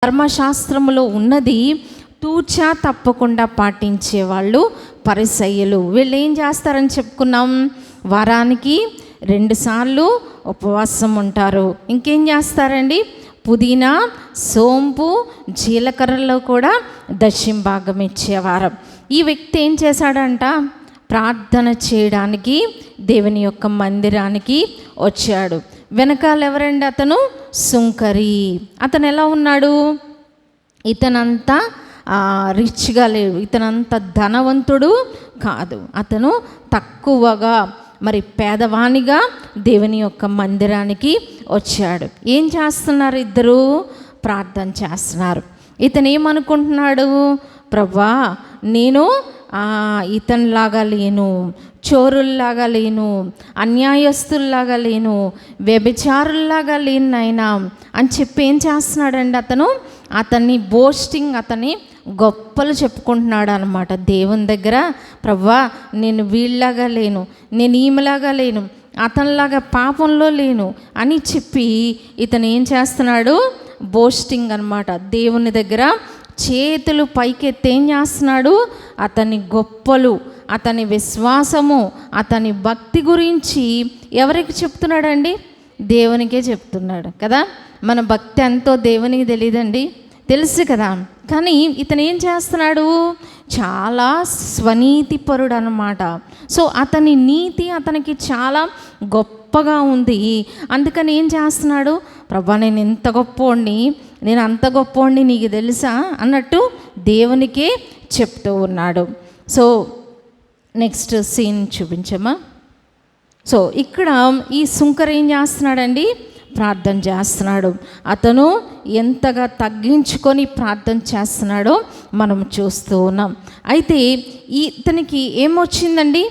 ధర్మశాస్త్రములో ఉన్నది తూచా తప్పకుండా పాటించే వాళ్ళు పరిసయ్యులు. వీళ్ళు ఏం చేస్తారని చెప్పుకున్నాం, వారానికి 2 సార్లు ఉపవాసం ఉంటారు. ఇంకేం చేస్తారండి, పుదీనా, సోంపు, జీలకర్రలో కూడా దశంభాగం ఇచ్చేవారు. ఈ వ్యక్తి ఏం చేశాడంట, ప్రార్థన చేయడానికి దేవుని యొక్క మందిరానికి వచ్చాడు. వెనకాల ఎవరండి, అతను సుంకరి. అతను ఎలా ఉన్నాడు, ఇతనంతా రిచ్గా లేడు, ఇతనంత ధనవంతుడు కాదు, అతను తక్కువగా మరి పేదవానిగా దేవుని యొక్క మందిరానికి వచ్చాడు. ఏం చేస్తున్నారు, ఇద్దరు ప్రార్థన చేస్తున్నారు. ఇతను ఏమనుకుంటున్నాడు, ప్రభా నేను ఇతనిలాగా లేను, చోరుల్లాగా లేను, అన్యాయస్తుల్లాగా లేను, వ్యభిచారుల్లాగా లేను నాయనా అని చెప్పి ఏం చేస్తున్నాడండి, అతన్ని బోస్టింగ్, అతని గొప్పలు చెప్పుకుంటున్నాడు అనమాట దేవుని దగ్గర. ప్రభా నేను వీళ్ళలాగా లేను, నేను ఈమెలాగా లేను, అతనిలాగా పాపంలో లేను అని చెప్పి ఇతను ఏం చేస్తున్నాడు, బోస్టింగ్ అనమాట. దేవుని దగ్గర చేతులు పైకెత్తి ఏం చేస్తున్నాడు, అతని గొప్పలు, అతని విశ్వాసము, అతని భక్తి గురించి ఎవరికి చెప్తున్నాడండి, దేవునికే చెప్తున్నాడు కదా. మన భక్తి ఎంతో దేవునికి తెలియదండి, తెలుసు కదా. కానీ ఇతను ఏం చేస్తున్నాడు, చాలా స్వనీతిపరుడు అనమాట. సో అతని నీతి అతనికి చాలా గొప్పగా ఉంది. అందుకని ఏం చేస్తున్నాడు, ప్రభా నేను ఎంత గొప్పోడిని, నేను అంత గొప్పోడిని నీకు తెలుసా అన్నట్టు దేవునికే చెప్తూ ఉన్నాడు. సో నెక్స్ట్ సీన్ చూపించమ్మా. సో ఇక్కడ ఈ సుంకర్ ఏం చేస్తున్నాడండి, ప్రార్థన చేస్తున్నాడు. అతను ఎంతగా తగ్గించుకొని ప్రార్థన చేస్తున్నాడో మనం చూస్తూ ఉన్నాం. అయితే ఇతనికి ఏమొచ్చిందండి,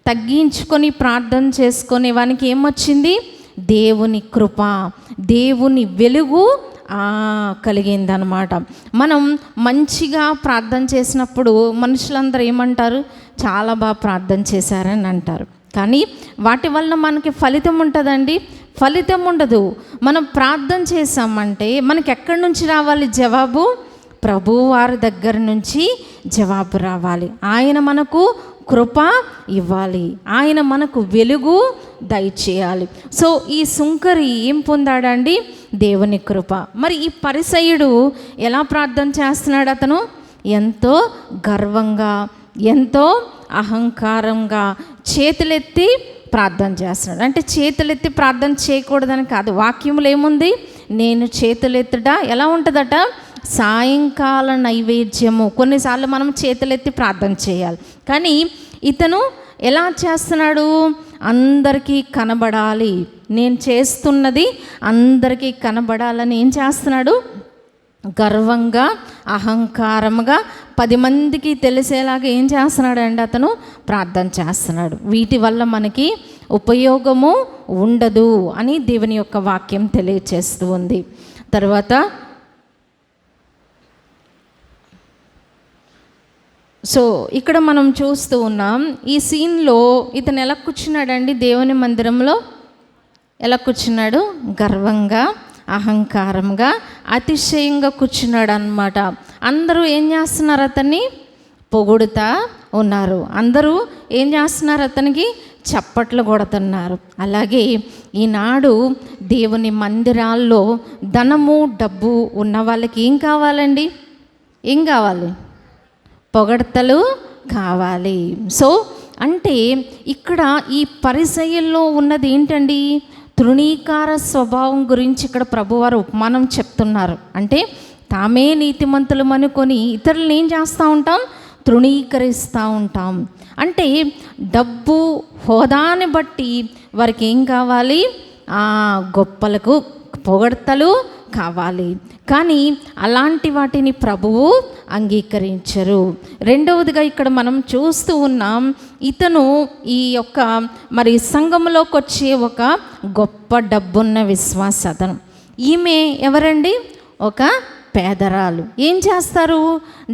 తగ్గించుకొని ప్రార్థన చేసుకునే వానికి ఏమొచ్చింది, దేవుని కృప, దేవుని వెలుగు కలిగిందనమాట. మనం మంచిగా ప్రార్థన చేసినప్పుడు మనుషులందరూ ఏమంటారు, చాలా బాగా ప్రార్థన చేశారని అంటారు. కానీ వాటి వల్ల మనకి ఫలితం ఉంటుందండి, ఫలితం ఉండదు. మనం ప్రార్థన చేసామంటే మనకి ఎక్కడి నుంచి రావాలి జవాబు, ప్రభు వారి దగ్గర నుంచి జవాబు రావాలి. ఆయన మనకు కృప ఇవ్వాలి, ఆయన మనకు వెలుగు దయచేయాలి. సో ఈ సుంకరి ఏం పొందాడండి, దేవుని కృప. మరి ఈ పరిసయ్యుడు ఎలా ప్రార్థన చేస్తున్నాడు, అతను ఎంతో గర్వంగా, ఎంతో అహంకారంగా చేతులెత్తి ప్రార్థన చేస్తున్నాడు. అంటే చేతులెత్తి ప్రార్థన చేయకూడదని కాదు, వాక్యములు ఏముంది, నేను చేతులెత్తుట ఎలా ఉంటుందట, సాయంకాల నైవేద్యము. కొన్నిసార్లు మనం చేతులెత్తి ప్రార్థన చేయాలి, కానీ ఇతను ఎలా చేస్తున్నాడు, అందరికీ కనబడాలి, నేను చేస్తున్నది అందరికీ కనబడాలని ఏం చేస్తున్నాడు, గర్వంగా అహంకారంగా 10 మందికి తెలిసేలాగా ఏం చేస్తున్నాడు అండి, అతను ప్రార్థన చేస్తున్నాడు. వీటి వల్ల మనకి ఉపయోగము ఉండదు అని దేవుని యొక్క వాక్యం తెలియచేస్తూ ఉంది. తర్వాత సో ఇక్కడ మనం చూస్తూ ఉన్నాం, ఈ సీన్లో ఇతను ఎలా కూర్చున్నాడండి, దేవుని మందిరంలో ఎలా కూర్చున్నాడు, గర్వంగా అహంకారంగా అతిశయంగా కూర్చున్నాడు అన్నమాట. అందరూ ఏం చేస్తున్నారు, అతన్ని పొగుడుతా ఉన్నారు. అందరూ ఏం చేస్తున్నారు, అతనికి చప్పట్లు కొడుతున్నారు. అలాగే ఈనాడు దేవుని మందిరాల్లో ధనము డబ్బు ఉన్న వాళ్ళకి ఏం కావాలండి, ఏం కావాలి, పొగడ్తలు కావాలి. సో అంటే ఇక్కడ ఈ పరిసయ్యుల్లో ఉన్నది ఏంటండి, తృణీకార స్వభావం గురించి ఇక్కడ ప్రభువారు ఉపమానం చెప్తున్నారు. అంటే తామే నీతిమంతులం అనుకొని ఇతరులను ఏం చేస్తూ ఉంటాం, తృణీకరిస్తూ ఉంటాం. అంటే డబ్బు హోదాని బట్టి వారికి ఏం కావాలి, గొప్పలకు పొగడ్తలు కావాలి. కానీ అలాంటి వాటిని ప్రభువు అంగీకరించరు. రెండవదిగా ఇక్కడ మనం చూస్తూ ఉన్నాం, ఇతను ఈ యొక్క మరి సంఘంలోకి వచ్చే ఒక గొప్ప డబ్బున్న విశ్వాస అతను. ఈమె ఎవరండి, ఒక పేదరాలు. ఏం చేస్తారు,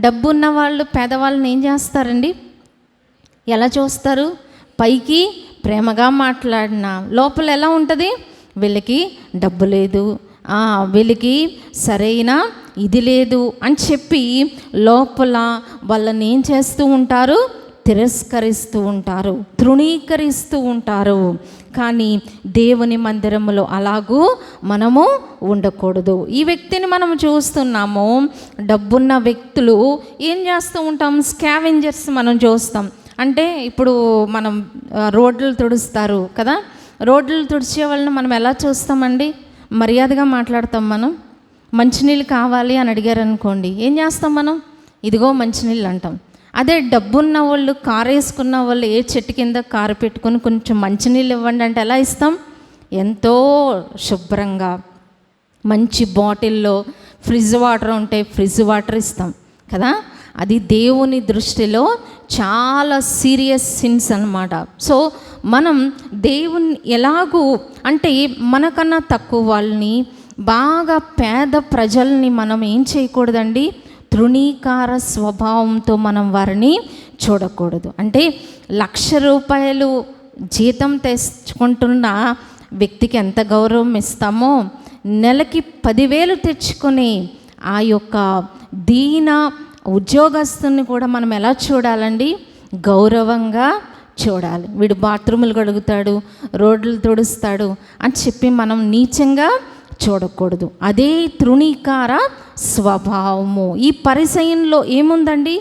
డబ్బున్న వాళ్ళు పేదవాళ్ళని ఏం చేస్తారండి, ఎలా చూస్తారు, పైకి ప్రేమగా మాట్లాడినా లోపల ఎలా ఉంటుంది, వీళ్ళకి డబ్బు లేదు, వీళ్ళకి సరైన ఇది లేదు అని చెప్పి లోపల వాళ్ళని ఏం చేస్తూ ఉంటారు? తిరస్కరిస్తూ ఉంటారు, తృణీకరిస్తూ ఉంటారు. కానీ దేవుని మందిరంలో అలాగూ మనము ఉండకూడదు. ఈ వ్యక్తిని మనం చూస్తున్నాము. డబ్బున్న వ్యక్తులు ఏం చేస్తూ ఉంటాం? స్కావెంజర్స్ మనం చూస్తాం. అంటే ఇప్పుడు మనం రోడ్లు తుడుస్తారు కదా, రోడ్లు తుడిచే వాళ్ళని మనం ఎలా చూస్తామండి? మర్యాదగా మాట్లాడతాం. మనం మంచినీళ్ళు కావాలి అని అడిగారు అనుకోండి, ఏం చేస్తాం మనం? ఇదిగో మంచినీళ్ళు అంటాం. అదే డబ్బున్న వాళ్ళు, కారు వేసుకున్న వాళ్ళు ఏ చెట్టు కింద కారు పెట్టుకొని కొంచెం మంచినీళ్ళు ఇవ్వండి అంటే ఎలా ఇస్తాం? ఎంతో శుభ్రంగా మంచి బాటిల్లో ఫ్రిడ్జ్ వాటర్ ఉంటే ఫ్రిడ్జ్ వాటర్ ఇస్తాం కదా. అది దేవుని దృష్టిలో చాలా సీరియస్ సిన్స్ అన్నమాట. సో మనం దేవుని ఎలాగూ అంటే మనకన్నా తక్కువ వాళ్ళని, బాగా పేద ప్రజల్ని మనం ఏం చేయకూడదండి? తృణీకార స్వభావంతో మనం వారిని చూడకూడదు. అంటే ₹1,00,000 జీతం తెచ్చుకుంటున్న వ్యక్తికి ఎంత గౌరవం ఇస్తామో, నెలకి 10,000 తెచ్చుకొని ఆ యొక్క దీన ఉద్యోగస్తుని కూడా మనం ఎలా చూడాలండి? గౌరవంగా చూడాలి. వీడు బాత్రూములు కడుగుతాడు, రోడ్లు తుడుస్తాడు అని చెప్పి మనం నీచంగా చూడకూడదు. అదే తృణీకార స్వభావము. ఈ పరిసయ్యంలో ఏముందండి?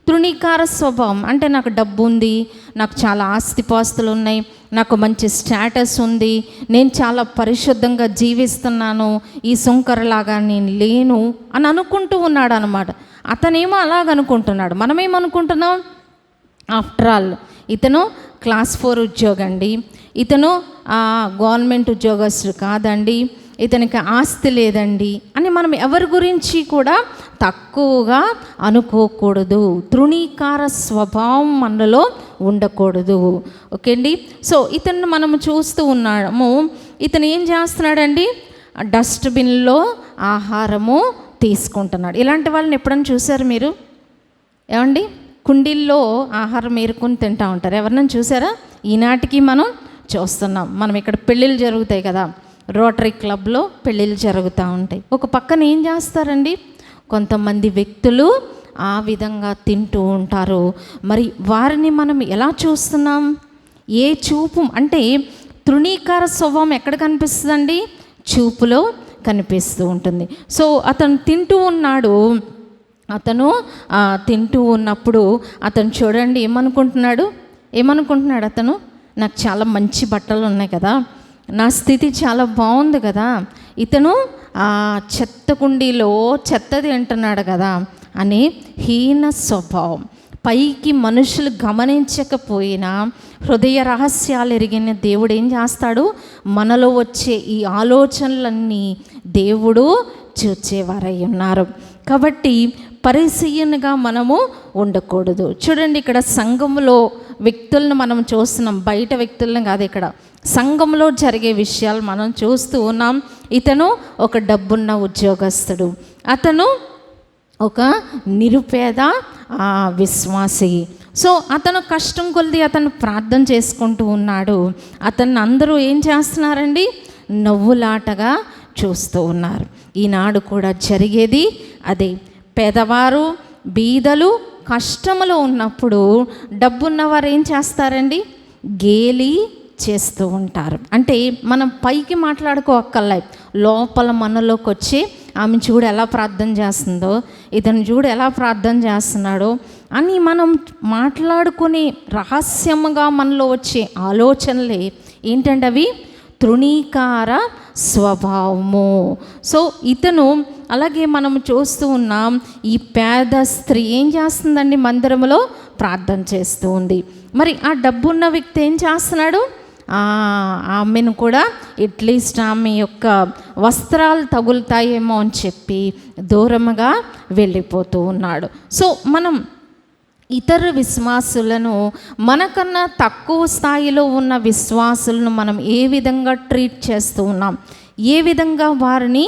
తృణీకార స్వభావం. అంటే నాకు డబ్బు ఉంది, నాకు చాలా ఆస్తిపాస్తులు ఉన్నాయి, నాకు మంచి స్టేటస్ ఉంది, నేను చాలా పరిశుద్ధంగా జీవిస్తున్నాను, ఈ సుంకరలాగా నేను లేను అని అనుకుంటూ ఉన్నాడు అనమాట. అతనేమో అలాగనుకుంటున్నాడు. మనమేమనుకుంటున్నాం? ఆఫ్టర్ ఆల్ ఇతను క్లాస్ 4 ఉద్యోగండి, ఇతను గవర్నమెంట్ ఉద్యోగస్తుడు కాదండి, ఇతనికి ఆస్తి లేదండి అని మనం ఎవరి గురించి కూడా తక్కువగా అనుకోకూడదు. తృణీకార స్వభావం మనలో ఉండకూడదు. ఓకే అండి. సో ఇతన్ని మనం చూస్తూ ఉన్నాము. ఇతను ఏం చేస్తున్నాడండి? డస్ట్బిన్లో ఆహారము తీసుకుంటున్నాడు. ఇలాంటి వాళ్ళని ఎప్పుడైనా చూసారు మీరు? ఏమండి, కుండీల్లో ఆహారం ఏరుకొని తింటూ ఉంటారు. ఎవరినైనా చూసారా? ఈనాటికి మనం చూస్తున్నాం. మనం ఇక్కడ పెళ్ళిళ్ళు జరుగుతాయి కదా, రోటరీ క్లబ్లో పెళ్ళిళ్ళు జరుగుతూ ఉంటాయి. ఒక పక్కన ఏం చేస్తారండి? కొంతమంది వ్యక్తులు ఆ విధంగా తింటూ ఉంటారు. మరి వారిని మనం ఎలా చూస్తున్నాం? ఏ చూపు అంటే తృణీకార స్వభావం ఎక్కడ కనిపిస్తుందండి? చూపులో కనిపిస్తూ ఉంటుంది. సో అతను తింటూ ఉన్నాడు. అతను తింటూ ఉన్నప్పుడు అతను చూడండి ఏమనుకుంటున్నాడు అతను? నాకు చాలా మంచి బట్టలు ఉన్నాయి కదా, నా స్థితి చాలా బాగుంది కదా, ఇతను చెత్త కుండీలో చెత్తది తింటున్నాడు కదా అనే హీన స్వభావం. పైకి మనుషులు గమనించకపోయినా హృదయ రహస్యాలు ఎరిగిన దేవుడు ఏం చేస్తాడు? మనలో వచ్చే ఈ ఆలోచనలన్నీ దేవుడు చూచేవారై ఉన్నారు. కాబట్టి పరిశీలనగా మనము ఉండకూడదు. చూడండి, ఇక్కడ సంఘంలో వ్యక్తులను మనం చూస్తున్నాం, బయట వ్యక్తులను కాదు, ఇక్కడ సంఘంలో జరిగే విషయాలు మనం చూస్తూ ఉన్నాం. ఇతను ఒక డబ్బున్న ఉద్యోగస్తుడు, అతను ఒక నిరుపేద విశ్వాసి. సో అతను కష్టం కొలిది అతను ప్రార్థన చేసుకుంటూ ఉన్నాడు. అతన్ని అందరూ ఏం చేస్తున్నారండి? నవ్వులాటగా చూస్తూ ఉన్నారు. ఈనాడు కూడా జరిగేది అదే. పేదవారు, బీదలు కష్టములో ఉన్నప్పుడు డబ్బున్నవారు ఏం చేస్తారండి? గేలి చేస్తూ ఉంటారు. అంటే మనం పైకి మాట్లాడుకోక్కర్లే, లోపల మనలోకి వచ్చి ఆమె చూడు ఎలా ప్రార్థన చేస్తుందో, ఇతను చూడు ఎలా ప్రార్థన చేస్తున్నాడో అని మనం మాట్లాడుకుని రహస్యముగా మనలో వచ్చే ఆలోచనలే ఏంటంటే అవి తృణీకార స్వభావము. సో ఇతను అలాగే మనం చూస్తూ ఉన్నాం. ఈ పేద స్త్రీ ఏం చేస్తుందండి? మందిరంలో ప్రార్థన చేస్తూ ఉంది. మరి ఆ డబ్బున్న వ్యక్తి ఏం చేస్తున్నాడు? ఆమెను కూడా అట్లీస్ట్ ఆమె యొక్క వస్త్రాలు తగులుతాయేమో అని చెప్పి దూరముగా వెళ్ళిపోతూ ఉన్నాడు. సో మనం ఇతర విశ్వాసులను, మనకన్నా తక్కువ స్థాయిలో ఉన్న విశ్వాసులను మనం ఏ విధంగా ట్రీట్ చేస్తూ ఉన్నాం, ఏ విధంగా వారిని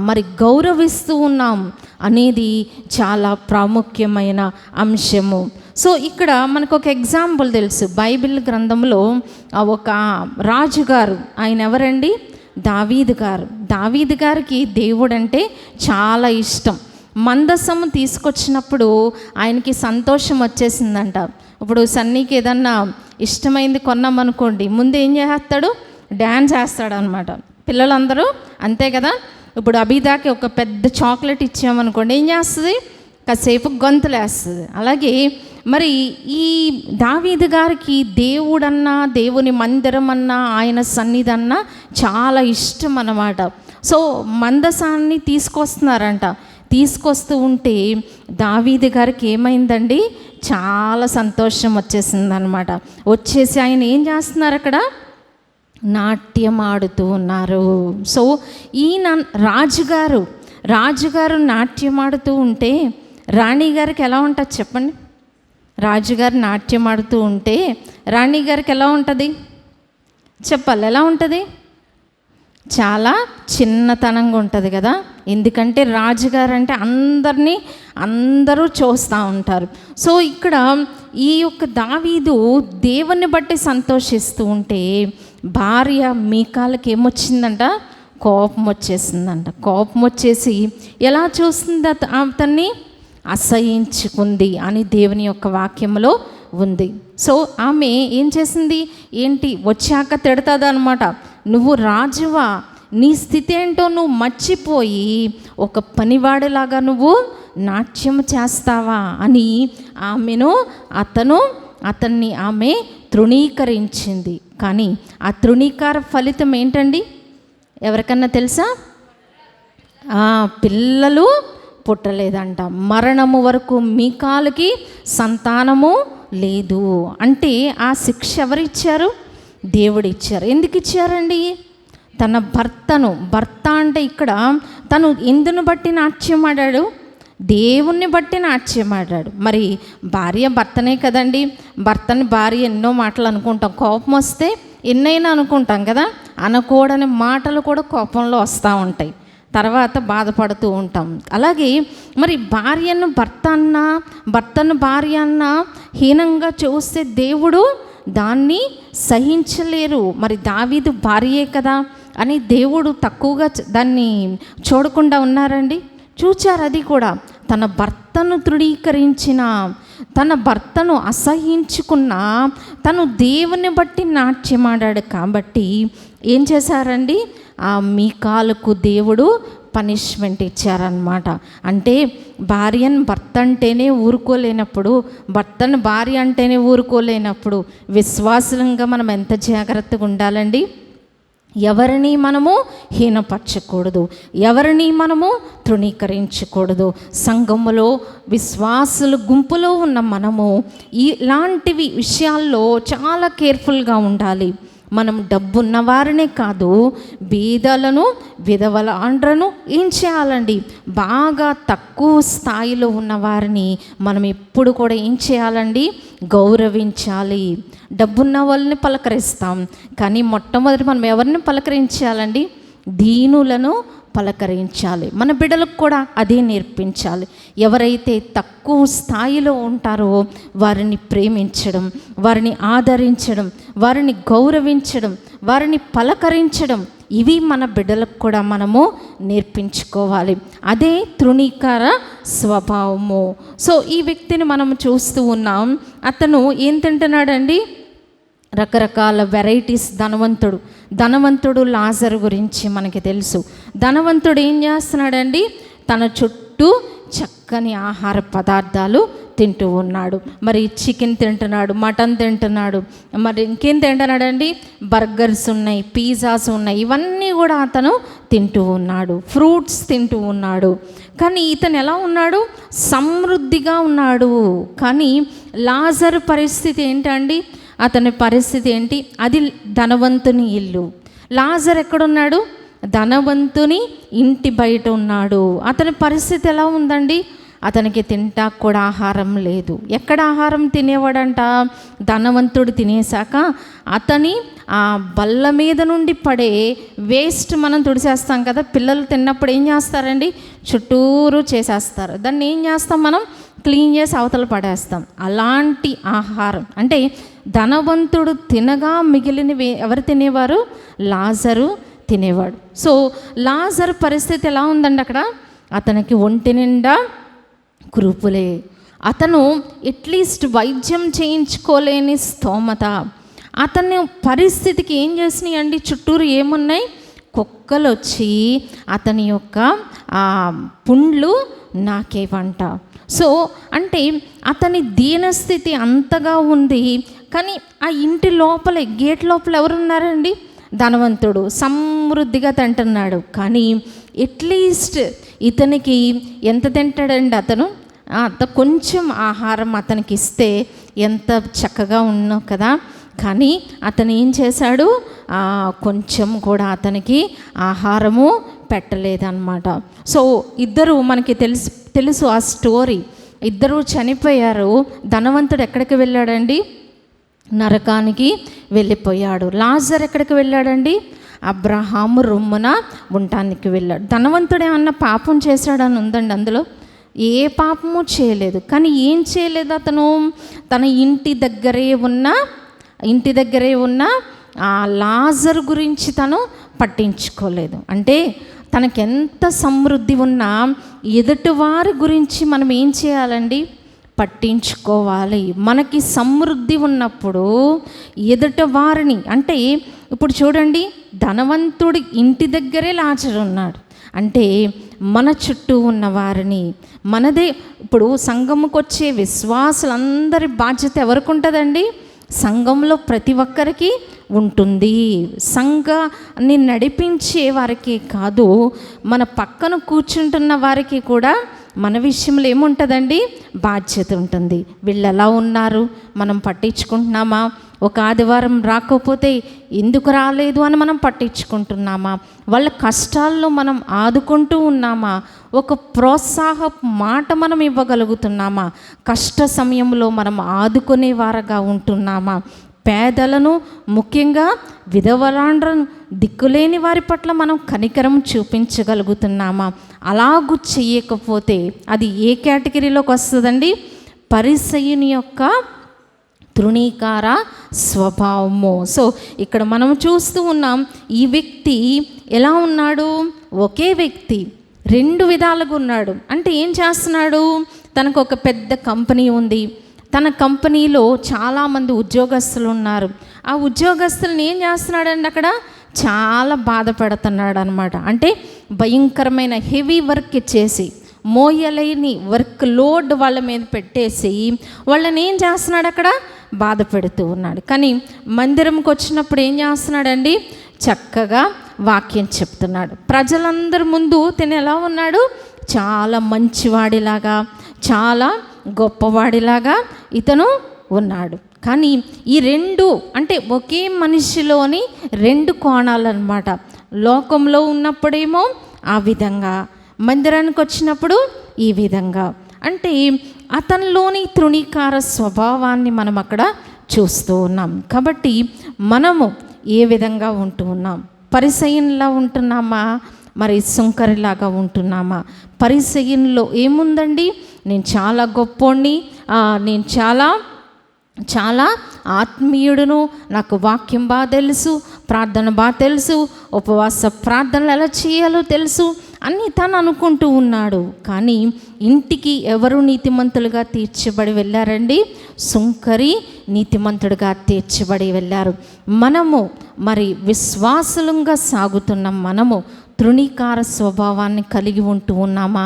మరి గౌరవిస్తూ ఉన్నాం అనేది చాలా ప్రాముఖ్యమైన అంశము. సో ఇక్కడ మనకు ఒక ఎగ్జాంపుల్ తెలుసు. బైబిల్ గ్రంథంలో ఒక రాజుగారు, ఆయన ఎవరండి? దావీదు గారికి దేవుడు అంటే చాలా ఇష్టం. మందసము తీసుకొచ్చినప్పుడు ఆయనకి సంతోషం వచ్చేసిందంట. ఇప్పుడు సన్నీకి ఏదన్నా ఇష్టమైంది కొన్నామనుకోండి, ముందు ఏం చేస్తాడు? డ్యాన్స్ వేస్తాడు అనమాట. పిల్లలందరూ అంతే కదా. ఇప్పుడు అభిదాకి ఒక పెద్ద చాక్లెట్ ఇచ్చామనుకోండి, ఏం చేస్తుంది? కాసేపు గొంతులు వేస్తుంది. అలాగే మరి ఈ దావీదు గారికి దేవుడన్నా, దేవుని మందిరం అన్నా, ఆయన సన్నిధి అన్నా చాలా ఇష్టం అన్నమాట. సో మందసాన్ని తీసుకొస్తున్నారంట. తీసుకొస్తూ ఉంటే దావీదు గారికి ఏమైందండి? చాలా సంతోషం వచ్చేసిందనమాట. వచ్చేసి ఆయన ఏం చేస్తున్నారు? అక్కడ నాట్యం ఆడుతూ ఉన్నారు. సో ఈయన రాజుగారు నాట్యం ఆడుతూ ఉంటే రాణిగారికి ఎలా ఉంటుంది చెప్పండి? రాజుగారు నాట్యం ఆడుతూ ఉంటే రాణిగారికి ఎలా ఉంటుంది చెప్పాలి? ఎలా ఉంటుంది? చాలా చిన్నతనంగా ఉంటుంది కదా. ఎందుకంటే రాజుగారు అంటే అందరూ చూస్తూ ఉంటారు. సో ఇక్కడ ఈ యొక్క దావీదు దేవుని బట్టి సంతోషిస్తూ ఉంటే భార్య మీకాలకి ఏమొచ్చిందంట? కోపం వచ్చేసిందంట. కోపం వచ్చేసి ఎలా చూస్తుంది? అతన్ని అసహించుకుంది అని దేవుని యొక్క వాక్యంలో ఉంది. సో ఆమె ఏం చేసింది? ఏంటి వచ్చాక తిడతాది అనమాట. నువ్వు రాజువా, నీ స్థితి ఏంటో నువ్వు మర్చిపోయి ఒక పనివాడిలాగా నువ్వు నాట్యం చేస్తావా అని అతన్ని ఆమె తృణీకరించింది. కానీ ఆ తృణీకార ఫలితం ఏంటండి? ఎవరికన్నా తెలుసా? పిల్లలు పుట్టలేదంట. మరణము వరకు మీకాలుకి సంతానము లేదు. అంటే ఆ శిక్ష ఎవరిచ్చారు? దేవుడు ఇచ్చారు. ఎందుకు ఇచ్చారండి? తన భర్త అంటే ఇక్కడ తను ఎందును బట్టి నాట్యం ఆడాడు? దేవుణ్ణి బట్టి నాట్యం ఆడాడు. మరి భార్య భర్తనే కదండి. భర్తని భార్య ఎన్నో మాటలు అనుకుంటాం, కోపం వస్తే ఎన్నైనా అనుకుంటాం కదా. అనకూడని మాటలు కూడా కోపంలో వస్తూ ఉంటాయి, తర్వాత బాధపడుతూ ఉంటాం. అలాగే మరి భర్తను భార్య అన్నా హీనంగా చూస్తే దేవుడు దాన్ని సహించలేరు. మరి దావీదు భార్యే కదా అని దేవుడు తక్కువగా దాన్ని చూడకుండా ఉన్నారండి? చూచారు. అది కూడా తన భర్తను తృణీకరించిన, తన భర్తను అసహించుకున్న, తను దేవుని బట్టి నాట్యమాడాడు కాబట్టి ఏం చేశారండి? ఆ మీకాలుకు దేవుడు పనిష్మెంట్ ఇచ్చారనమాట. అంటే భార్యను భర్త అంటేనే ఊరుకోలేనప్పుడు, భర్తను భార్య అంటేనే ఊరుకోలేనప్పుడు విశ్వాసంగా మనం ఎంత జాగ్రత్తగా ఉండాలండి? ఎవరిని మనము హీనపరచకూడదు, ఎవరిని మనము తృణీకరించకూడదు. సంఘములో విశ్వాసుల గుంపులో ఉన్న మనము ఇలాంటివి విషయాల్లో చాలా కేర్ఫుల్గా ఉండాలి. మనం డబ్బున్న వారినే కాదు, బీదలను, విధవల ఆండ్రను ఏం చేయాలండి? బాగా తక్కువ స్థాయిలో ఉన్న వారిని మనం ఎప్పుడు కూడా ఏం చేయాలండి? గౌరవించాలి. డబ్బున్న వాళ్ళని పలకరిస్తాం, కానీ మొట్టమొదటి మనం ఎవరిని పలకరించాలండి? దీనులను పలకరించాలి. మన బిడ్డలకు కూడా అదే నేర్పించాలి. ఎవరైతే తక్కువ స్థాయిలో ఉంటారో వారిని ప్రేమించడం, వారిని ఆదరించడం, వారిని గౌరవించడం, వారిని పలకరించడం, ఇవి మన బిడ్డలకు కూడా మనము నేర్పించుకోవాలి. అదే తృణీకార స్వభావము. సో ఈ వ్యక్తిని మనం చూస్తూ ఉన్నాం. అతను ఏం తింటున్నాడండి? రకరకాల వెరైటీస్. ధనవంతుడు లాజరు గురించి మనకి తెలుసు. ధనవంతుడు ఏం చేస్తున్నాడండి? తన చుట్టూ చక్కని ఆహార పదార్థాలు తింటూ ఉన్నాడు. మరి చికెన్ తింటున్నాడు, మటన్ తింటున్నాడు, మరి ఇంకేం తింటున్నాడండి? బర్గర్స్ ఉన్నాయి, పిజ్జాస్ ఉన్నాయి, ఇవన్నీ కూడా అతను తింటూ ఉన్నాడు. ఫ్రూట్స్ తింటూ ఉన్నాడు. కానీ ఇతను ఎలా ఉన్నాడు? సమృద్ధిగా ఉన్నాడు. కానీ లాజరు పరిస్థితి ఏంటండి? అతని పరిస్థితి ఏంటి? అది ధనవంతుని ఇల్లు. లాజర్ ఎక్కడున్నాడు? ధనవంతుని ఇంటి బయట ఉన్నాడు. అతని పరిస్థితి ఎలా ఉందండి? అతనికి తింటా కూడా ఆహారం లేదు. ఎక్కడ ఆహారం తినేవాడంట? ధనవంతుడు తినేశాక అతని ఆ బల్ల మీద నుండి పడే వేస్ట్ మనం తుడిసేస్తాం కదా. పిల్లలు తిన్నప్పుడు ఏం చేస్తారండి? చుట్టూరు చేసేస్తారు. దాన్ని ఏం చేస్తాం మనం? క్లీన్ చేసి అవతల పడేస్తాం. అలాంటి ఆహారం అంటే ధనవంతుడు తినగా మిగిలినవి ఎవరు తినేవారు? లాజరు తినేవాడు. సో లాజరు పరిస్థితి ఎలా ఉందండి అక్కడ? అతనికి ఒంటి నిండా కురుపులే. అతను అట్లీస్ట్ వైద్యం చేయించుకోలేని స్తోమత. అతని పరిస్థితికి ఏం చేసినాయి అండి? చుట్టూరు ఏమున్నాయి? కుక్కలు వచ్చి అతని యొక్క పుండ్లు నాకేవంట. సో అంటే అతని దీనస్థితి అంతగా ఉంది. కానీ ఆ ఇంటి లోపల, గేట్ లోపల ఎవరున్నారండి? ధనవంతుడు సమృద్ధిగా తింటున్నాడు. కానీ అట్లీస్ట్ ఇతనికి ఎంత తింటాడండి అతను? కొంచెం ఆహారం అతనికి ఇస్తే ఎంత చక్కగా ఉన్నావు కదా. కానీ అతను ఏం చేశాడు? కొంచెం కూడా ఆహారము పెట్టలేదన్నమాట. సో ఇద్దరు మనకి తెలుసు ఆ స్టోరీ. ఇద్దరు చనిపోయారు. ధనవంతుడు ఎక్కడికి వెళ్ళాడండి? నరకానికి వెళ్ళిపోయాడు. లాజర్ ఎక్కడికి వెళ్ళాడండి? అబ్రహాము రొమ్మున ఉండటానికి వెళ్ళాడు. ధనవంతుడు ఏమన్నా పాపం చేశాడని ఉందండి అందులో? ఏ పాపము చేయలేదు. కానీ ఏం చేయలేదు అతను? తన ఇంటి దగ్గరే ఉన్న ఆ లాజరు గురించి తను పట్టించుకోలేదు. అంటే తనకెంత సమృద్ధి ఉన్నా ఎదుటివారి గురించి మనం ఏం చేయాలండి? పట్టించుకోవాలి. మనకి సమృద్ధి ఉన్నప్పుడు ఎదుటివారిని, అంటే ఇప్పుడు చూడండి, ధనవంతుడి ఇంటి దగ్గరే లాజరు ఉన్నాడు. అంటే మన చుట్టూ ఉన్న వారిని, మనదే ఇప్పుడు సంఘముకు వచ్చే విశ్వాసులందరి బాధ్యత ఎవరికి ఉంటుందండి? సంఘంలో ప్రతి ఒక్కరికి ఉంటుంది. సంఘాన్ని నడిపించే వారికి కాదు, మన పక్కన కూర్చుంటున్న వారికి కూడా మన విషయంలో ఏముంటుందండి? బాధ్యత ఉంటుంది. వీళ్ళు ఎలా ఉన్నారు మనం పట్టించుకుంటున్నామా? ఒక ఆదివారం రాకపోతే ఎందుకు రాలేదు అని మనం పట్టించుకుంటున్నామా? వాళ్ళ కష్టాల్లో మనం ఆదుకుంటూ ఉన్నామా? ఒక ప్రోత్సాహ మాట మనం ఇవ్వగలుగుతున్నామా? కష్ట సమయంలో మనం ఆదుకునే వారుగా ఉంటున్నామా? పేదలను, ముఖ్యంగా విధవరాండ్రను, దిక్కులేని వారి పట్ల మనం కనికరం చూపించగలుగుతున్నామా? అలాగూ చేయకపోతే అది ఏ కేటగిరీలోకి వస్తుందండి? పరిసయ్యుని యొక్క తృణీకార స్వభావము. సో ఇక్కడ మనం చూస్తూ ఉన్నాం, ఈ వ్యక్తి ఎలా ఉన్నాడు? ఒకే వ్యక్తి రెండు విధాలుగా ఉన్నాడు. అంటే ఏం చేస్తున్నాడు? తనకు ఒక పెద్ద కంపెనీ ఉంది. తన కంపెనీలో చాలామంది ఉద్యోగస్తులు ఉన్నారు. ఆ ఉద్యోగస్తులను ఏం చేస్తున్నాడండి? అక్కడ చాలా బాధ పెడుతున్నాడు అనమాట. అంటే భయంకరమైన హెవీ వర్క్ చేసి, మోయలేని వర్క్ లోడ్ వాళ్ళ మీద పెట్టేసి వాళ్ళని ఏం చేస్తున్నాడు? అక్కడ బాధ పెడుతూ ఉన్నాడు. కానీ మందిరంకి వచ్చినప్పుడు ఏం చేస్తున్నాడండి? చక్కగా వాక్యం చెప్తున్నాడు. ప్రజలందరి ముందు తిని ఎలా ఉన్నాడు? చాలా మంచివాడిలాగా, చాలా గొప్పవాడిలాగా ఇతను ఉన్నాడు. కానీ ఈ రెండు, అంటే ఒకే మనిషిలోని రెండు కోణాలు అన్నమాట. లోకంలో ఉన్నప్పుడేమో ఆ విధంగా, మందిరానికి వచ్చినప్పుడు ఈ విధంగా. అంటే అతనిలోని తృణీకార స్వభావాన్ని మనం అక్కడ చూస్తూ ఉన్నాం. కాబట్టి మనము ఏ విధంగా ఉంటూ ఉన్నాం? పరిసయ్యునిలా ఉంటున్నామా? మరి సుంకరిలాగా ఉంటున్నామా? పరిసయ్యునిలో ఏముందండి? నేను చాలా గొప్పోడిని, నేను చాలా ఆత్మీయుడును, నాకు వాక్యం బాగా తెలుసు, ప్రార్థన బాగా తెలుసు, ఉపవాస ప్రార్థనలు ఎలా చేయాలో తెలుసు అని తను అనుకుంటూ ఉన్నాడు. కానీ ఇంటికి ఎవరు నీతిమంతులుగా తీర్చబడి వెళ్ళారండి? సుంకరి నీతిమంతుడిగా తీర్చబడి వెళ్ళారు. మనము మరి విశ్వాసులంగా సాగుతున్న మనము తృణీకార స్వభావాన్ని కలిగి ఉంటూ ఉన్నామా?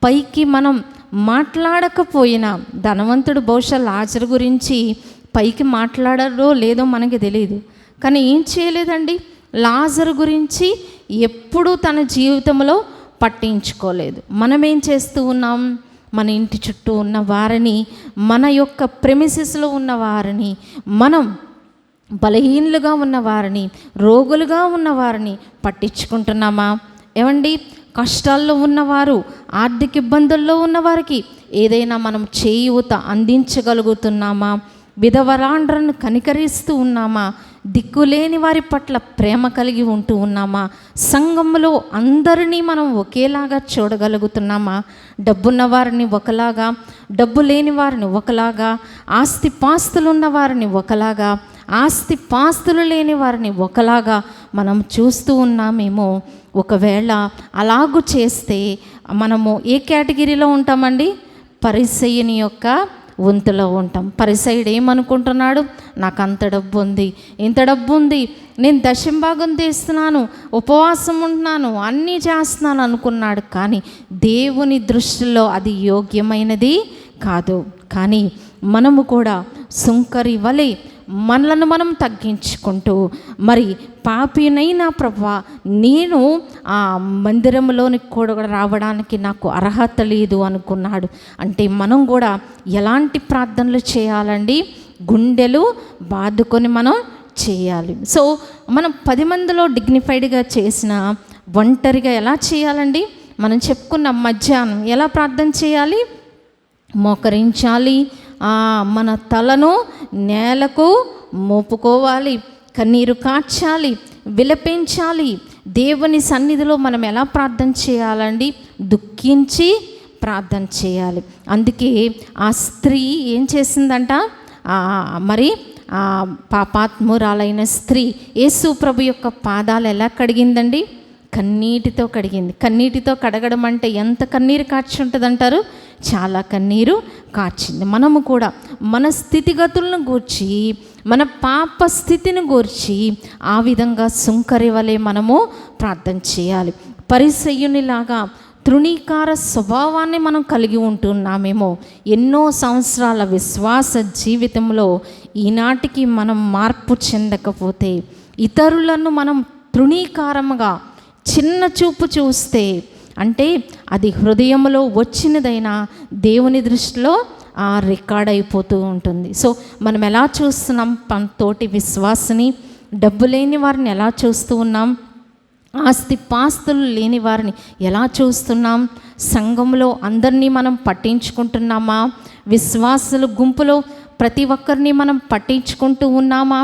పైకి మనం మాట్లాడకపోయినా, ధనవంతుడు బహుశా లాజరు గురించి పైకి మాట్లాడారో లేదో మనకి తెలియదు. కానీ ఏం చేయలేదండి? లాజరు గురించి ఎప్పుడూ తన జీవితంలో పట్టించుకోలేదు. మనం ఏం చేస్తూ ఉన్నాం? మన ఇంటి చుట్టూ ఉన్న వారిని, మన యొక్క ప్రెమిసెస్లో ఉన్న వారిని, మనం బలహీనులుగా ఉన్న వారిని, రోగులుగా ఉన్న వారిని పట్టించుకుంటున్నామా? ఏమండి, కష్టాల్లో ఉన్నవారు, ఆర్థిక ఇబ్బందుల్లో ఉన్నవారికి ఏదైనా మనం చేయూత అందించగలుగుతున్నామా? విధవరాండ్రను కనికరిస్తూ ఉన్నామా? దిక్కులేని వారి పట్ల ప్రేమ కలిగి ఉంటూ ఉన్నామా? సంఘంలో అందరినీ మనం ఒకేలాగా చూడగలుగుతున్నామా? డబ్బున్న వారిని ఒకలాగా, డబ్బు లేని వారిని ఒకలాగా, ఆస్తిపాస్తులు ఉన్న వారిని ఒకలాగా, ఆస్తి పాస్తులు లేని వారిని ఒకలాగా మనం చూస్తూ ఉన్నామేమో. ఒకవేళ అలాగూ చేస్తే మనము ఏ కేటగిరీలో ఉంటామండి? పరిసయ్యుని యొక్క వంతులో ఉంటాం. పరిసయ్యుడు ఏమనుకుంటున్నాడు? నాకు అంత డబ్బు ఉంది, ఇంత డబ్బు ఉంది, నేను దశంభాగం తీస్తున్నాను, ఉపవాసం ఉంటున్నాను, అన్నీ చేస్తున్నాను అనుకున్నాడు. కానీ దేవుని దృష్టిలో అది యోగ్యమైనది కాదు. కానీ మనము కూడా సుంకరి వలె మనలను మనం తగ్గించుకుంటూ, మరి పాపినైనా ప్రభువా నేను ఆ మందిరంలోనికి కూడా రావడానికి నాకు అర్హత లేదు అనుకున్నాడు. అంటే మనం కూడా ఎలాంటి ప్రార్థనలు చేయాలండి? గుండెలు బాదుకొని మనం చేయాలి. సో మనం 10 మందిలో డిగ్నిఫైడ్గా చేసిన ఒంటరిగా ఎలా చేయాలండి? మనం చెప్పుకున్న మధ్యాహ్నం ఎలా ప్రార్థన చేయాలి? మోకరించాలి, మన తలను నేలకు మోపుకోవాలి, కన్నీరు కార్చాలి, విలపించాలి. దేవుని సన్నిధిలో మనం ఎలా ప్రార్థన చేయాలండి? దుఃఖించి ప్రార్థన చేయాలి. అందుకే ఆ స్త్రీ ఏం చేసిందంట? మరి పాపాత్మురాలైన స్త్రీ యేసు ప్రభు యొక్క పాదాలు ఎలా కడిగిందండి? కన్నీటితో కడిగింది. కన్నీటితో కడగడం అంటే ఎంత కన్నీరు కార్చి ఉంటుందంటారు? చాలా కన్నీరు కార్చింది. మనము కూడా మన స్థితిగతులను గూర్చి, మన పాప స్థితిని గూర్చి ఆ విధంగా సుంకరి వలె మనము ప్రార్థన చేయాలి. పరిసయ్యునిలాగా తృణీకార స్వభావాన్ని మనం కలిగి ఉంటున్నామేమో. ఎన్నో సంవత్సరాల విశ్వాస జీవితంలో ఈనాటికి మనం మార్పు చెందకపోతే, ఇతరులను మనం తృణీకారముగా చిన్న చూపు చూస్తే, అంటే అది హృదయంలో వచ్చినదైనా దేవుని దృష్టిలో రికార్డ్ అయిపోతూ ఉంటుంది. సో మనం ఎలా చూస్తున్నాం? తోటి విశ్వాసిని, డబ్బు లేని వారిని ఎలా చూస్తూ ఉన్నాం? ఆస్తి పాస్తులు లేని వారిని ఎలా చూస్తున్నాం? సంఘంలో అందరినీ మనం పట్టించుకుంటున్నామా? విశ్వాసుల గుంపులో ప్రతి ఒక్కరిని మనం పట్టించుకుంటూ ఉన్నామా?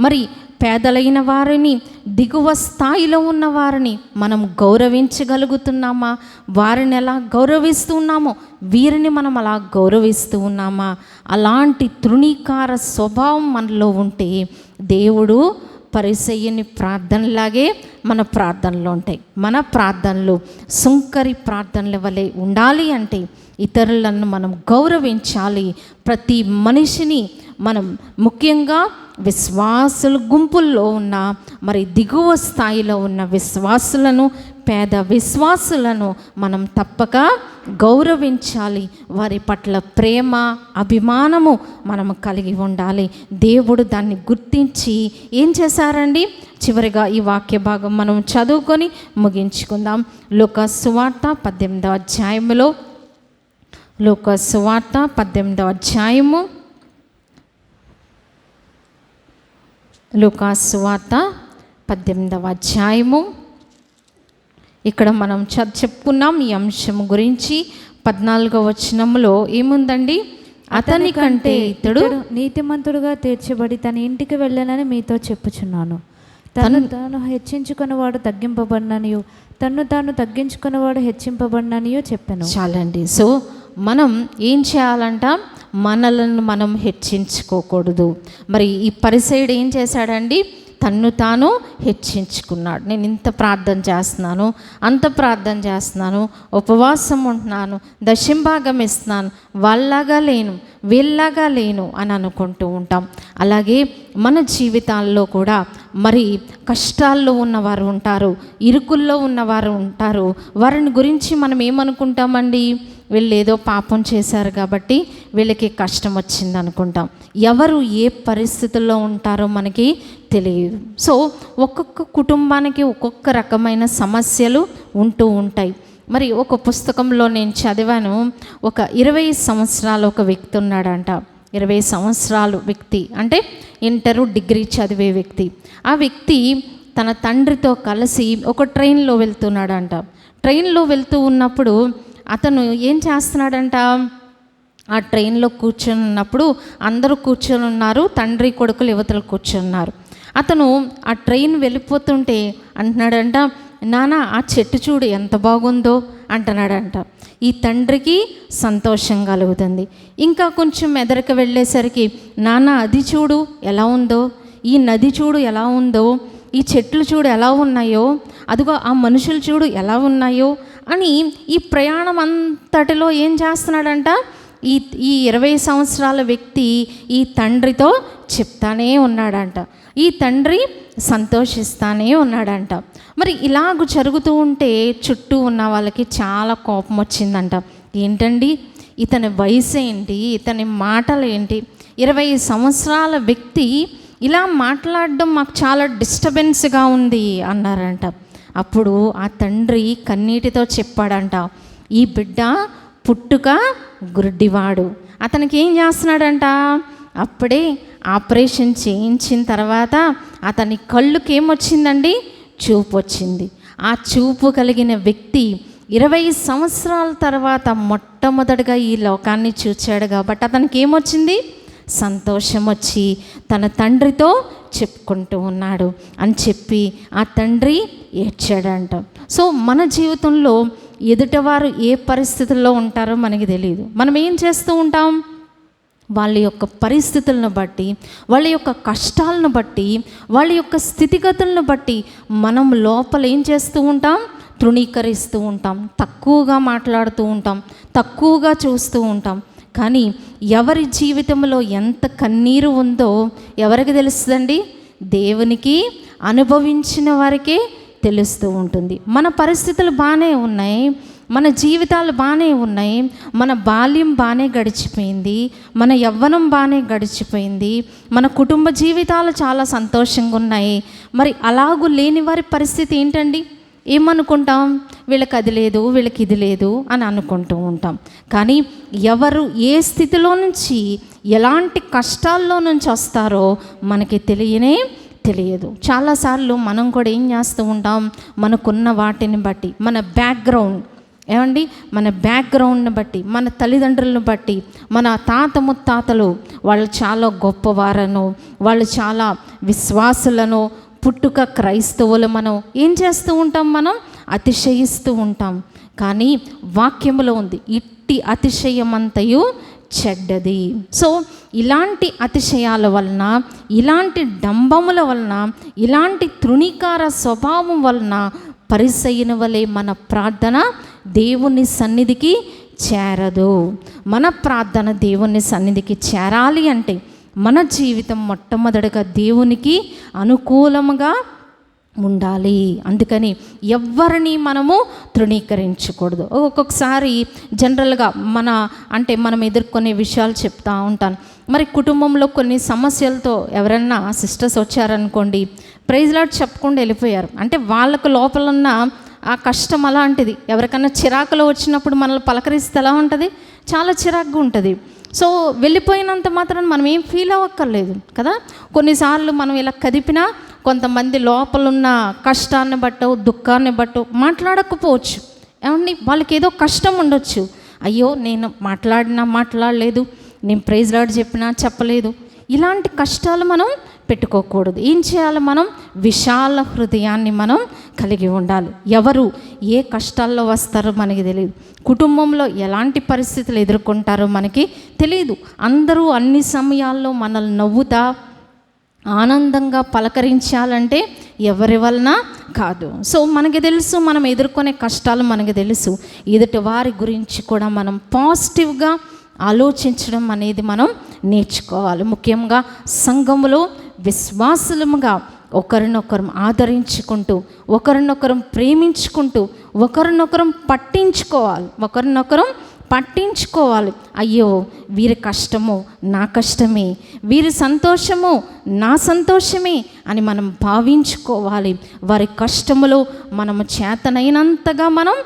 మరి పేదలైన వారిని, దిగువ స్థాయిలో ఉన్న వారిని మనం గౌరవించగలుగుతున్నామా? వారిని ఎలా గౌరవిస్తూ ఉన్నామో వీరిని మనం అలా గౌరవిస్తూ ఉన్నామా? అలాంటి తృణీకార స్వభావం మనలో ఉంటే దేవుడు పరిసయ్యుని ప్రార్థనలాగే మన ప్రార్థనలు ఉంటాయి. మన ప్రార్థనలు సుంకరి ప్రార్థనల వలె ఉండాలి అంటే ఇతరులను మనం గౌరవించాలి. ప్రతి మనిషిని మనం, ముఖ్యంగా విశ్వాసుల గుంపుల్లో ఉన్న మరి దిగువ స్థాయిలో ఉన్న విశ్వాసులను, పేద విశ్వాసులను మనం తప్పక గౌరవించాలి. వారి పట్ల ప్రేమ, అభిమానము మనము కలిగి ఉండాలి. దేవుడు దాన్ని గుర్తించి ఏం చేశారండి? చివరిగా ఈ వాక్య భాగం మనం చదువుకొని ముగించుకుందాం. లూకా సువార్త 18వ అధ్యాయములో, లూకా సువార్త 18వ అధ్యాయము, లూకా సువార్త 18వ అధ్యాయము. ఇక్కడ మనం చెప్పుకున్నాం ఈ అంశం గురించి. 14వ వచనంలో ఏముందండి? అతని కంటే ఇతడు నీతిమంతుడుగా తీర్చబడి తన ఇంటికి వెళ్ళనని మీతో చెప్పుచున్నాను. తను తాను హెచ్చించుకున్నవాడు తగ్గింపబడిననియు, తను తాను తగ్గించుకున్నవాడు హెచ్చింపబడిననియో చెప్పాను. చాలండి. సో మనం ఏం చేయాలంట? మనలను మనం హెచ్చించుకోకూడదు. మరి ఈ పరిసయ్యుడు ఏం చేశాడండి? తన్ను తాను హెచ్చించుకున్నాడు. నేను ఇంత ప్రార్థన చేస్తున్నాను, అంత ప్రార్థన చేస్తున్నాను, ఉపవాసం ఉంటున్నాను, దశంభాగం ఇస్తున్నాను, వాళ్ళలాగా లేను, వీళ్ళలాగా లేను అని అనుకుంటూ ఉంటాం. అలాగే మన జీవితాల్లో కూడా మరి కష్టాల్లో ఉన్నవారు ఉంటారు, ఇరుకుల్లో ఉన్నవారు ఉంటారు. వారిని గురించి మనం ఏమనుకుంటామండి? వీళ్ళు ఏదో పాపం చేశారు కాబట్టి వీళ్ళకి కష్టం వచ్చింది అనుకుంటాం. ఎవరు ఏ పరిస్థితుల్లో ఉంటారో మనకి తెలియదు. సో ఒక్కొక్క కుటుంబానికి ఒక్కొక్క రకమైన సమస్యలు ఉంటూ ఉంటాయి. మరి ఒక పుస్తకంలో నేను చదివాను, ఒక 20 సంవత్సరాల ఒక వ్యక్తి ఉన్నాడంట. 20 సంవత్సరాలు వ్యక్తి అంటే ఇంటరు, డిగ్రీ చదివే వ్యక్తి. ఆ వ్యక్తి తన తండ్రితో కలిసి ఒక ట్రైన్లో వెళ్తున్నాడంట. ట్రైన్లో వెళ్తూ ఉన్నప్పుడు అతను ఏం చేస్తున్నాడంట? ఆ ట్రైన్లో కూర్చొని ఉన్నప్పుడు అందరూ కూర్చొని ఉన్నారు, తండ్రి కొడుకులు యువతలు కూర్చున్నారు. అతను ఆ ట్రైన్ వెళ్ళిపోతుంటే అంటున్నాడంట, నాన్న ఆ చెట్టు చూడు ఎంత బాగుందో అంటున్నాడంట. ఈ తండ్రికి సంతోషం కలుగుతుంది. ఇంకా కొంచెం ఎదరికి వెళ్ళేసరికి, నాన్న అది చూడు ఎలా ఉందో, ఈ నది చూడు ఎలా ఉందో, ఈ చెట్లు చూడు ఎలా ఉన్నాయో, అదిగో ఆ మనుషులు చూడు ఎలా ఉన్నాయో అని ఈ ప్రయాణం అంతటిలో ఏం చేస్తున్నాడంట, ఈ 20 సంవత్సరాల వ్యక్తి ఈ తండ్రితో చెప్తానే ఉన్నాడంట. ఈ తండ్రి సంతోషిస్తానే ఉన్నాడంట. మరి ఇలాగ జరుగుతూ ఉంటే చుట్టూ ఉన్న వాళ్ళకి చాలా కోపం వచ్చిందంట. ఏంటండి, ఇతని వయసు ఏంటి, ఇతని మాటలు ఏంటి, 20 సంవత్సరాల వ్యక్తి ఇలా మాట్లాడడం మాకు చాలా డిస్టర్బెన్స్గా ఉంది అన్నారంట. అప్పుడు ఆ తండ్రి కన్నీటితో చెప్పాడంట, ఈ బిడ్డ పుట్టుక గుడ్డివాడు. అతనికి ఏం చేస్తున్నాడంట, అప్పుడే ఆపరేషన్ చేయించిన తర్వాత అతని కళ్ళుకి ఏమొచ్చిందండి, చూపు వచ్చింది. ఆ చూపు కలిగిన వ్యక్తి 20 సంవత్సరాల తర్వాత మొట్టమొదటిగా ఈ లోకాన్ని చూచాడు కాబట్టి అతనికి ఏమొచ్చింది, సంతోషం వచ్చి తన తండ్రితో చెప్పుకుంటూ ఉన్నాడు అని చెప్పి ఆ తండ్రి ఏడ్చాడంట. సో మన జీవితంలో ఎదుటివారు ఏ పరిస్థితుల్లో ఉంటారో మనకి తెలియదు. మనం ఏం చేస్తూ ఉంటాం, వాళ్ళ యొక్క పరిస్థితులను బట్టి, వాళ్ళ యొక్క కష్టాలను బట్టి, వాళ్ళ యొక్క స్థితిగతులను బట్టి మనం లోపల ఏం చేస్తూ ఉంటాం, తృణీకరిస్తూ ఉంటాం, తక్కువగా మాట్లాడుతూ ఉంటాం, తక్కువగా చూస్తూ ఉంటాం. కానీ ఎవరి జీవితంలో ఎంత కన్నీరు ఉందో ఎవరికి తెలుస్తుందండి, దేవునికి అనుభవించిన వారికే తెలుస్తూ ఉంటుంది. మన పరిస్థితులు బాగానే ఉన్నాయి, మన జీవితాలు బాగానే ఉన్నాయి, మన బాల్యం బాగానే గడిచిపోయింది, మన యవ్వనం బాగానే గడిచిపోయింది, మన కుటుంబ జీవితాలు చాలా సంతోషంగా ఉన్నాయి. మరి అలాగూ లేని వారి పరిస్థితి ఏంటండి, ఏమనుకుంటాం, వీళ్ళకి అది లేదు, వీళ్ళకి ఇది లేదు అని అనుకుంటూ ఉంటాం. కానీ ఎవరు ఏ స్థితిలో నుంచి ఎలాంటి కష్టాల్లో నుంచి వస్తారో మనకి తెలియదు. చాలాసార్లు మనం కూడా ఏం చేస్తూ ఉంటాం, మనకున్న వాటిని బట్టి, మన బ్యాక్గ్రౌండ్ ఏమండి, మన బ్యాక్గ్రౌండ్ని బట్టి, మన తల్లిదండ్రులను బట్టి, మన తాత ముత్తాతలు వాళ్ళు చాలా గొప్పవారను, వాళ్ళు చాలా విశ్వాసులను, పుట్టుక క్రైస్తవులు మనం ఏం చేస్తూ ఉంటాం, మనం అతిశయిస్తూ ఉంటాం. కానీ వాక్యములో ఉంది, ఇట్టి అతిశయమంతయు చెడ్డది. సో ఇలాంటి అతిశయాల వలన, ఇలాంటి డంబముల వలన, ఇలాంటి తృణీకార స్వభావం వలన పరిసయ్యుని వలె మన ప్రార్థన దేవుని సన్నిధికి చేరదు. మన ప్రార్థన దేవుని సన్నిధికి చేరాలి అంటే మన జీవితం మొట్టమొదటిగా దేవునికి అనుకూలముగా ఉండాలి. అందుకని ఎవరిని మనము తృణీకరించకూడదు. ఒక్కొక్కసారి జనరల్గా మనం ఎదుర్కొనే విషయాలు చెప్తూ ఉంటాను. మరి కుటుంబంలో కొన్ని సమస్యలతో ఎవరన్నా సిస్టర్స్ వచ్చారనుకోండి, ప్రైజ్ లార్డ్ చెప్పకుండా వెళ్ళిపోయారు అంటే వాళ్ళకు లోపల ఉన్న ఆ కష్టం అలాంటిది. ఎవరికన్నా చిరాకులో వచ్చినప్పుడు మనల్ని పలకరిస్తే ఎలా ఉంటుంది, చాలా చిరాకుగా ఉంటుంది. సో వెళ్ళిపోయినంత మాత్రం మనం ఏం ఫీల్ అవ్వక్కర్లేదు కదా. కొన్నిసార్లు మనం ఇలా కదిపినా కొంతమంది లోపలున్న కష్టాన్ని బట్టో దుఃఖాన్ని బట్టో మాట్లాడకపోవచ్చు. ఏమండి, వాళ్ళకి ఏదో కష్టం ఉండొచ్చు. అయ్యో నేను మాట్లాడలేదు, నేను ప్రైజ్ లార్డ్ చెప్పినా చెప్పలేదు, ఇలాంటి కష్టాలు మనం పెట్టుకోకూడదు. ఏం చేయాలి, మనం విశాల హృదయాన్ని మనం కలిగి ఉండాలి. ఎవరు ఏ కష్టాల్లో వస్తారో మనకి తెలియదు, కుటుంబంలో ఎలాంటి పరిస్థితులు ఎదుర్కొంటారో మనకి తెలియదు. అందరూ అన్ని సమయాల్లో మనల్ని నవ్వుతా ఆనందంగా పలకరించాలంటే ఎవరి వలన కాదు. సో మనకి తెలుసు, మనం ఎదుర్కొనే కష్టాలు మనకి తెలుసు. ఎదుటి వారి గురించి కూడా మనం పాజిటివ్గా ఆలోచించడం అనేది మనం నేర్చుకోవాలి. ముఖ్యంగా సంఘములో విశ్వాసులముగా ఒకరినొకరం ఆదరించుకుంటూ, ఒకరినొకరం ప్రేమించుకుంటూ, ఒకరినొకరం పట్టించుకోవాలి. అయ్యో వీరి కష్టము నా కష్టమే, వీరి సంతోషము నా సంతోషమే అని మనం భావించుకోవాలి. వారి కష్టములో మనము చేతనైనంతగా మనం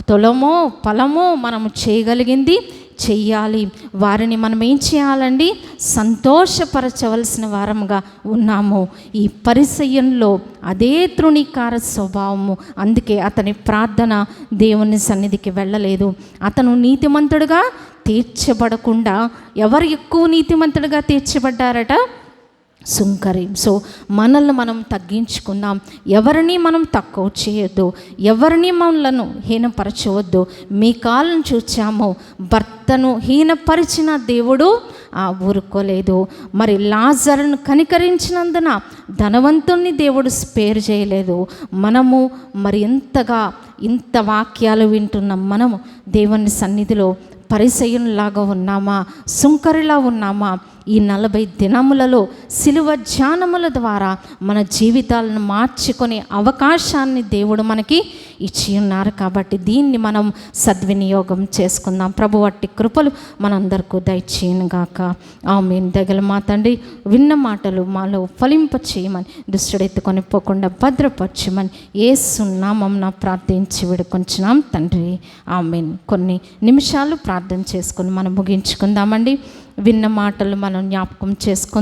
తులమో ఫలమో మనము చేయగలిగింది చెయ్యాలి. వారిని మనం ఏం చేయాలండి, సంతోషపరచవలసిన వారముగా ఉన్నాము. ఈ పరిసయ్యంలో అదే తృణీకార స్వభావము. అందుకే అతని ప్రార్థన దేవుని సన్నిధికి వెళ్ళలేదు. అతను నీతిమంతుడుగా తీర్చబడకుండా, ఎవరు ఎక్కువ నీతిమంతుడుగా తీర్చబడ్డారట, సుంకరి. సో మనల్ని మనం తగ్గించుకుందాం, ఎవరిని మనం తక్కువ చేయొద్దు, ఎవరిని మనలను హీనపరచవద్దు. మీ కాళ్ళను చూచాము, భర్తను హీనపరిచిన దేవుడు ఊరుకోలేదు. మరి లాజరును కనికరించినందున ధనవంతుణ్ణి దేవుడు స్పేర్ చేయలేదు. మనము మరి ఇంత వాక్యాలు వింటున్న మనము దేవుని సన్నిధిలో పరిసయ్యునిలాగా ఉన్నామా, సుంకరిలా ఉన్నామా? ఈ 40 దినములలో సిలువ ధ్యానముల ద్వారా మన జీవితాలను మార్చుకునే అవకాశాన్ని దేవుడు మనకి ఇచ్చి ఉన్నారు. కాబట్టి దీన్ని మనం సద్వినియోగం చేసుకుందాం. ప్రభు అట్టి కృపలు మనందరికీ దయచేయనుగాక. ఆమేన్. దయగల మా తండ్రి, విన్న మాటలు మాలో ఫలింప చేయమని, దుష్టుడెత్తుకొని పోకుండా భద్రపరచమని యేసు నామమున ప్రార్థించి వేడుకొంచున్నాం తండ్రి. ఆమేన్. కొన్ని నిమిషాలు ప్రార్థన చేసుకొని మనం ముగించుకుందామండి. విన్న మాటలు మనం జ్ఞాపకం చేసుకుందాం.